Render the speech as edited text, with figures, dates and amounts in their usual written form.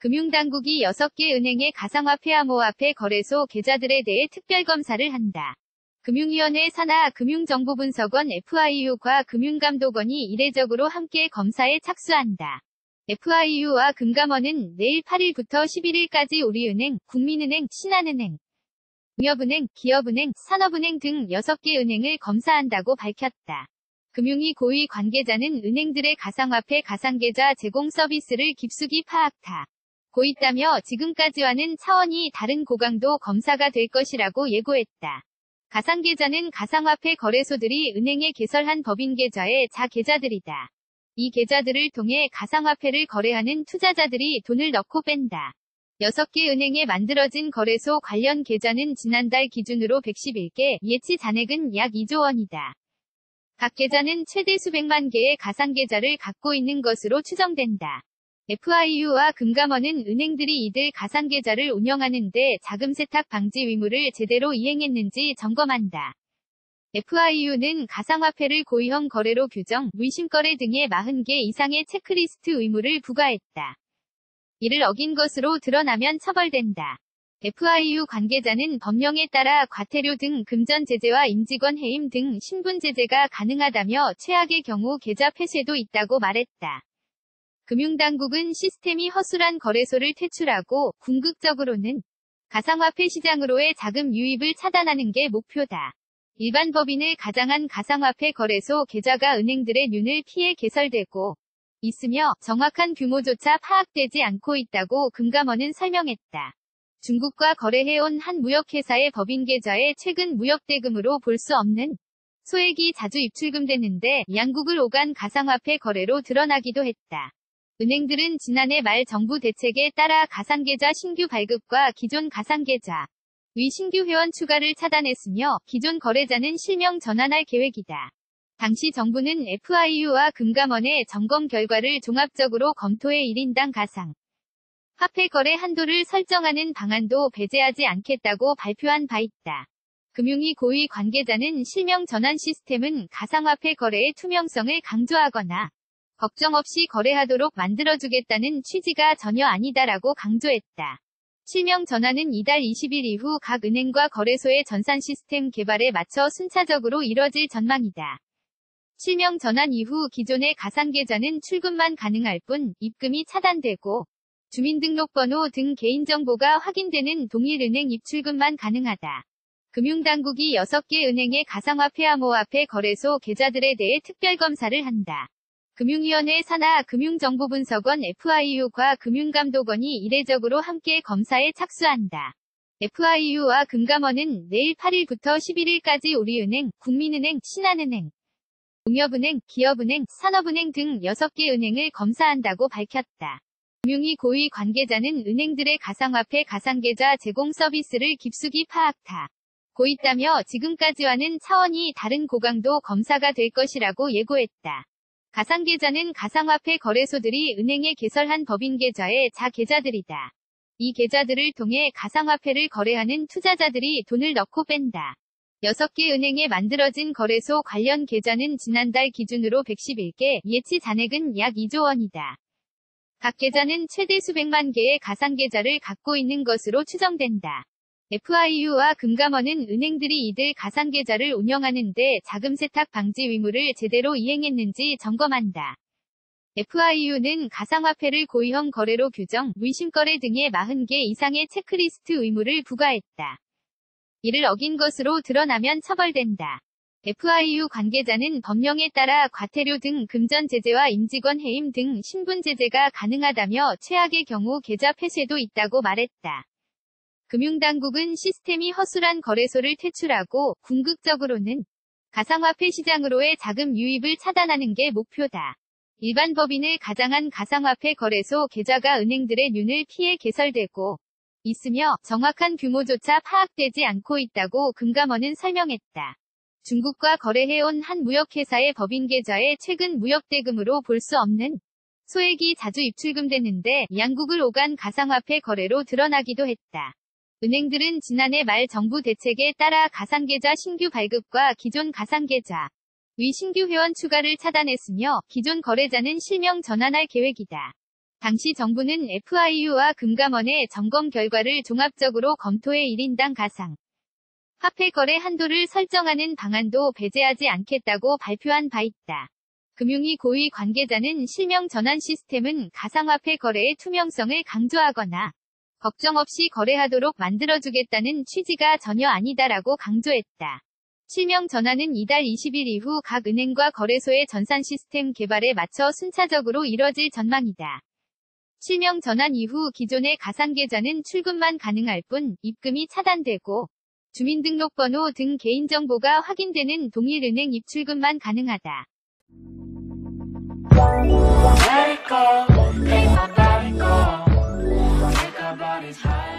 금융당국이 6개 은행의 가상화폐 암호화폐 거래소 계좌들에 대해 특별검사를 한다. 금융위원회 산하 금융정보분석원 FIU과 금융감독원이 이례적으로 함께 검사에 착수한다. FIU와 금감원은 내일 8일부터 11일까지 우리은행, 국민은행, 신한은행, 농협은행, 기업은행, 산업은행 등 6개 은행을 검사한다고 밝혔다. 금융위 고위 관계자는 은행들의 가상화폐 가상계좌 제공 서비스를 깊숙이 파악하고 있다며 지금까지와는 차원이 다른 고강도 검사가 될 것이라고 예고했다. 가상계좌는 가상화폐 거래소들이 은행에 개설한 법인계좌의 자계좌들이다. 이 계좌들을 통해 가상화폐를 거래하는 투자자들이 돈을 넣고 뺀다. 6개 은행에 만들어진 거래소 관련 계좌는 지난달 기준으로 111개, 예치 잔액은 약 2조 원이다. 각 계좌는 최대 수백만 개의 가상계좌를 갖고 있는 것으로 추정된다. FIU와 금감원은 은행들이 이들 가상계좌를 운영하는 데 자금 세탁 방지 의무를 제대로 이행했는지 점검한다. FIU는 가상화폐를 고위험 거래로 규정, 의심거래 등의 40개 이상의 체크리스트 의무를 부과했다. 이를 어긴 것으로 드러나면 처벌된다. FIU 관계자는 법령에 따라 과태료 등 금전 제재와 임직원 해임 등 신분 제재가 가능하다며 최악의 경우 계좌 폐쇄도 있다고 말했다. 금융당국은 시스템이 허술한 거래소를 퇴출하고 궁극적으로는 가상화폐 시장으로의 자금 유입을 차단하는 게 목표다. 일반 법인을 가장한 가상화폐 거래소 계좌가 은행들의 눈을 피해 개설되고 있으며 정확한 규모조차 파악되지 않고 있다고 금감원은 설명했다. 중국과 거래해온 한 무역회사의 법인계좌에 최근 무역대금으로 볼 수 없는 소액이 자주 입출금됐는데 양국을 오간 가상화폐 거래로 드러나기도 했다. 은행들은 지난해 말 정부 대책에 따라 가상계좌 신규 발급과 기존 가상계좌 위 신규 회원 추가를 차단했으며 기존 거래자는 실명 전환할 계획이다. 당시 정부는 FIU와 금감원의 점검 결과를 종합적으로 검토해 1인당 가상 화폐 거래 한도를 설정하는 방안도 배제하지 않겠다고 발표한 바 있다. 금융위 고위 관계자는 실명 전환 시스템은 가상화폐 거래의 투명성을 강조하거나 걱정 없이 거래하도록 만들어주겠다는 취지가 전혀 아니다라고 강조했다. 실명 전환은 이달 20일 이후 각 은행과 거래소의 전산 시스템 개발에 맞춰 순차적으로 이뤄질 전망이다. 실명 전환 이후 기존의 가상계좌는 출금만 가능할 뿐 입금이 차단되고 주민등록번호 등 개인정보가 확인되는 동일은행 입출금만 가능하다. 금융당국이 6개 은행의 가상화폐 암호화폐 거래소 계좌들에 대해 특별검사를 한다. 금융위원회 산하 금융정보분석원 FIU과 금융감독원이 이례적으로 함께 검사에 착수한다. FIU와 금감원은 내일 8일부터 11일까지 우리은행, 국민은행, 신한은행, 농협은행, 기업은행, 산업은행 등 6개 은행을 검사한다고 밝혔다. 금융위 고위 관계자는 은행들의 가상화폐 가상계좌 제공 서비스를 깊숙이 파악하고 있다며 지금까지와는 차원이 다른 고강도 검사가 될 것이라고 예고했다. 가상계좌는 가상화폐 거래소들이 은행에 개설한 법인계좌의 자계좌들이다. 이 계좌들을 통해 가상화폐를 거래하는 투자자들이 돈을 넣고 뺀다. 6개 은행에 만들어진 거래소 관련 계좌는 지난달 기준으로 111개, 예치 잔액은 약 2조 원이다. 각 계좌는 최대 수백만 개의 가상계좌를 갖고 있는 것으로 추정된다. FIU와 금감원은 은행들이 이들 가상계좌를 운영하는 데 자금 세탁 방지 의무를 제대로 이행했는지 점검한다. FIU는 가상화폐를 고위험 거래로 규정, 의심거래 등의 40개 이상의 체크리스트 의무를 부과했다. 이를 어긴 것으로 드러나면 처벌된다. FIU 관계자는 법령에 따라 과태료 등 금전 제재와 임직원 해임 등 신분 제재가 가능하다며 최악의 경우 계좌 폐쇄도 있다고 말했다. 금융당국은 시스템이 허술한 거래소를 퇴출하고 궁극적으로는 가상화폐 시장으로의 자금 유입을 차단하는 게 목표다. 일반 법인을 가장한 가상화폐 거래소 계좌가 은행들의 눈을 피해 개설되고 있으며 정확한 규모조차 파악되지 않고 있다고 금감원은 설명했다. 중국과 거래해온 한 무역회사의 법인계좌에 최근 무역대금으로 볼 수 없는 소액이 자주 입출금됐는데 양국을 오간 가상화폐 거래로 드러나기도 했다. 은행들은 지난해 말 정부 대책에 따라 가상계좌 신규 발급과 기존 가상계좌 위 신규 회원 추가를 차단했으며 기존 거래자는 실명 전환할 계획이다. 당시 정부는 FIU와 금감원의 점검 결과를 종합적으로 검토해 1인당 가상 화폐 거래 한도를 설정하는 방안도 배제하지 않겠다고 발표한 바 있다. 금융위 고위 관계자는 실명 전환 시스템은 가상화폐 거래의 투명성을 강조하거나 걱정 없이 거래하도록 만들어주겠다는 취지가 전혀 아니다라고 강조했다. 실명 전환은 이달 20일 이후 각 은행과 거래소의 전산 시스템 개발에 맞춰 순차적으로 이뤄질 전망이다. 실명 전환 이후 기존의 가상계좌는 출금만 가능할 뿐 입금이 차단되고 주민등록번호 등 개인정보가 확인되는 동일은행 입출금만 가능하다. Let it go, make my body go. Take our bodies high.